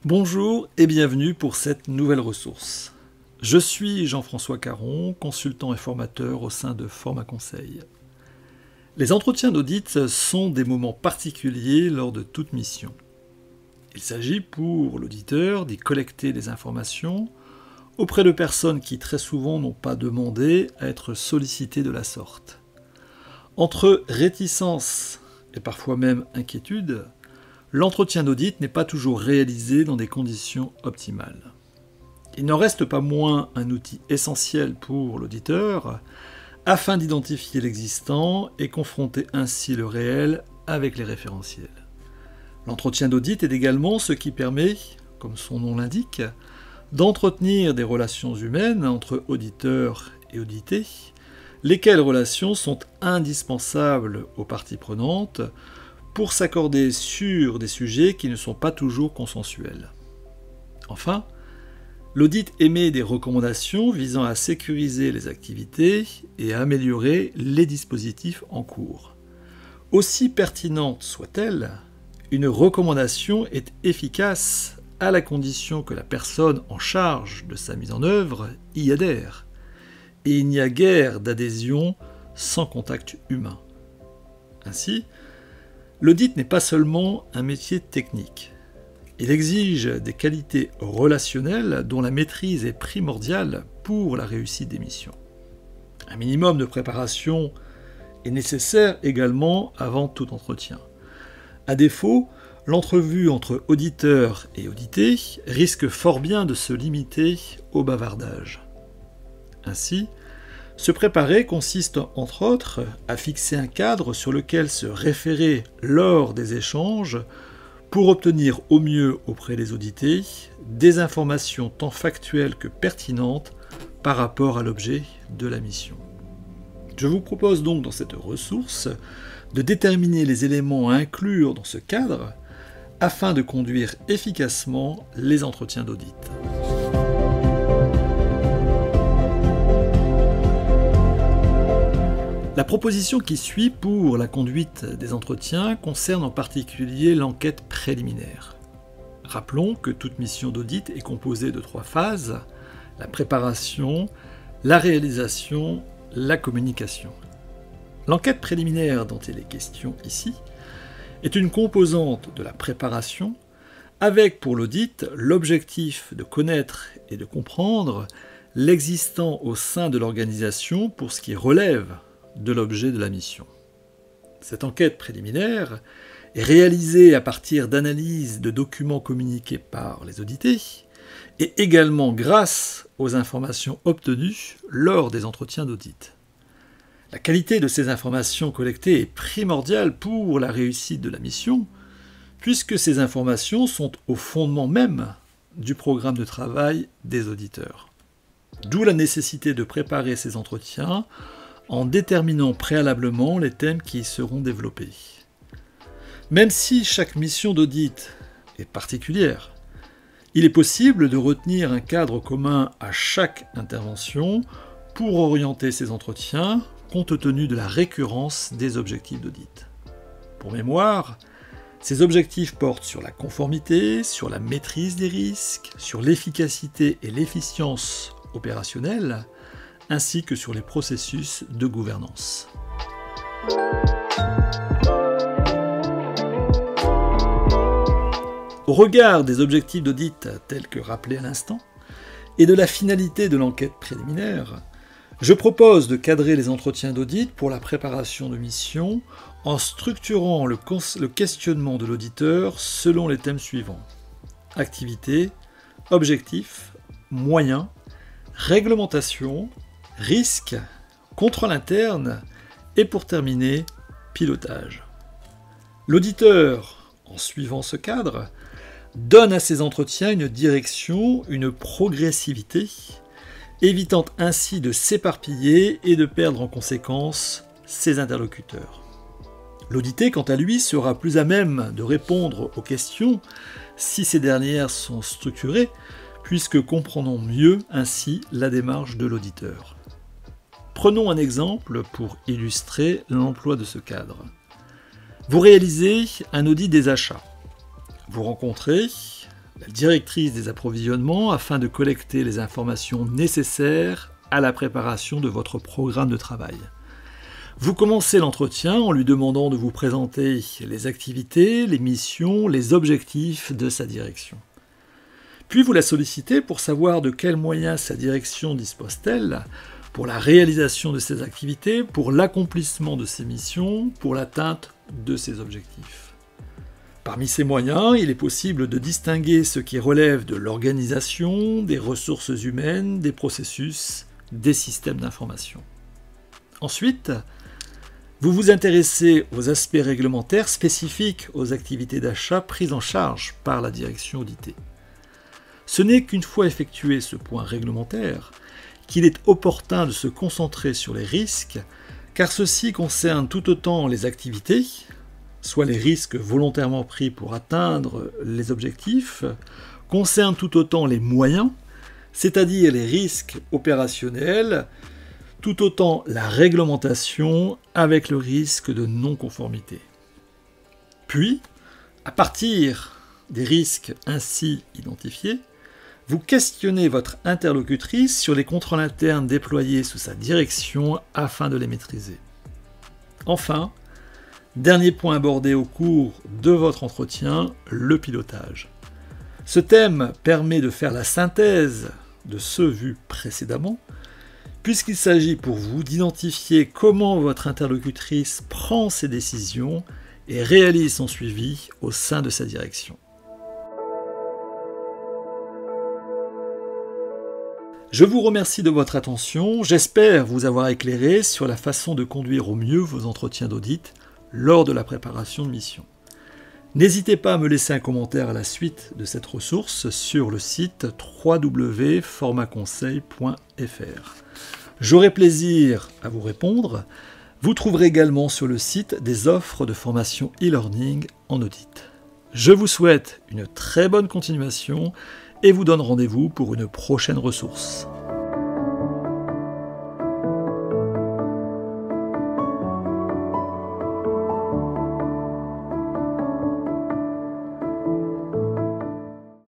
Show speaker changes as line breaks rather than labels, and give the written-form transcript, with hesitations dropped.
Bonjour et bienvenue pour cette nouvelle ressource. Je suis Jean-François Caron, consultant et formateur au sein de Format Conseil. Les entretiens d'audit sont des moments particuliers lors de toute mission. Il s'agit pour l'auditeur d'y collecter des informations auprès de personnes qui très souvent n'ont pas demandé à être sollicitées de la sorte. Entre réticence et parfois même inquiétude, l'entretien d'audit n'est pas toujours réalisé dans des conditions optimales. Il n'en reste pas moins un outil essentiel pour l'auditeur afin d'identifier l'existant et confronter ainsi le réel avec les référentiels. L'entretien d'audit est également ce qui permet, comme son nom l'indique, d'entretenir des relations humaines entre auditeurs et audités, lesquelles relations sont indispensables aux parties prenantes pour s'accorder sur des sujets qui ne sont pas toujours consensuels. Enfin, l'audit émet des recommandations visant à sécuriser les activités et à améliorer les dispositifs en cours. Aussi pertinente soit-elle, une recommandation est efficace à la condition que la personne en charge de sa mise en œuvre y adhère. Et il n'y a guère d'adhésion sans contact humain. Ainsi, l'audit n'est pas seulement un métier technique. Il exige des qualités relationnelles dont la maîtrise est primordiale pour la réussite des missions. Un minimum de préparation est nécessaire également avant tout entretien. À défaut, l'entrevue entre auditeur et audité risque fort bien de se limiter au bavardage. Ainsi, se préparer consiste entre autres à fixer un cadre sur lequel se référer lors des échanges pour obtenir au mieux auprès des audités des informations tant factuelles que pertinentes par rapport à l'objet de la mission. Je vous propose donc dans cette ressource de déterminer les éléments à inclure dans ce cadre afin de conduire efficacement les entretiens d'audit. La proposition qui suit pour la conduite des entretiens concerne en particulier l'enquête préliminaire. Rappelons que toute mission d'audit est composée de 3 phases, la préparation, la réalisation, la communication. L'enquête préliminaire dont il est question ici est une composante de la préparation avec pour l'audit l'objectif de connaître et de comprendre l'existant au sein de l'organisation pour ce qui relève de l'objet de la mission. Cette enquête préliminaire est réalisée à partir d'analyses de documents communiqués par les audités et également grâce aux informations obtenues lors des entretiens d'audit. La qualité de ces informations collectées est primordiale pour la réussite de la mission, puisque ces informations sont au fondement même du programme de travail des auditeurs. D'où la nécessité de préparer ces entretiens en déterminant préalablement les thèmes qui y seront développés. Même si chaque mission d'audit est particulière, il est possible de retenir un cadre commun à chaque intervention pour orienter ces entretiens compte tenu de la récurrence des objectifs d'audit. Pour mémoire, ces objectifs portent sur la conformité, sur la maîtrise des risques, sur l'efficacité et l'efficience opérationnelle, ainsi que sur les processus de gouvernance. Au regard des objectifs d'audit tels que rappelés à l'instant, et de la finalité de l'enquête préliminaire, je propose de cadrer les entretiens d'audit pour la préparation de mission en structurant le questionnement de l'auditeur selon les thèmes suivants: activité, objectifs, moyens, réglementation, risque, contrôle interne et pour terminer, pilotage. L'auditeur, en suivant ce cadre, donne à ses entretiens une direction, une progressivité, évitant ainsi de s'éparpiller et de perdre en conséquence ses interlocuteurs. L'audité, quant à lui, sera plus à même de répondre aux questions si ces dernières sont structurées, puisque comprenons mieux ainsi la démarche de l'auditeur. Prenons un exemple pour illustrer l'emploi de ce cadre. Vous réalisez un audit des achats. Vous rencontrez la directrice des approvisionnements, afin de collecter les informations nécessaires à la préparation de votre programme de travail. Vous commencez l'entretien en lui demandant de vous présenter les activités, les missions, les objectifs de sa direction. Puis vous la sollicitez pour savoir de quels moyens sa direction dispose-t-elle pour la réalisation de ses activités, pour l'accomplissement de ses missions, pour l'atteinte de ses objectifs. Parmi ces moyens, il est possible de distinguer ce qui relève de l'organisation, des ressources humaines, des processus, des systèmes d'information. Ensuite, vous vous intéressez aux aspects réglementaires spécifiques aux activités d'achat prises en charge par la direction auditée. Ce n'est qu'une fois effectué ce point réglementaire qu'il est opportun de se concentrer sur les risques, car ceux-ci concernent tout autant les activités, soit les risques volontairement pris pour atteindre les objectifs, concernent tout autant les moyens, c'est-à-dire les risques opérationnels, tout autant la réglementation avec le risque de non-conformité. Puis, à partir des risques ainsi identifiés, vous questionnez votre interlocutrice sur les contrôles internes déployés sous sa direction afin de les maîtriser. Enfin, dernier point abordé au cours de votre entretien, le pilotage. Ce thème permet de faire la synthèse de ceux vus précédemment, puisqu'il s'agit pour vous d'identifier comment votre interlocutrice prend ses décisions et réalise son suivi au sein de sa direction. Je vous remercie de votre attention, j'espère vous avoir éclairé sur la façon de conduire au mieux vos entretiens d'audit lors de la préparation de mission. N'hésitez pas à me laisser un commentaire à la suite de cette ressource sur le site www.formaconseil.fr. J'aurai plaisir à vous répondre. Vous trouverez également sur le site des offres de formation e-learning en audit. Je vous souhaite une très bonne continuation et vous donne rendez-vous pour une prochaine ressource.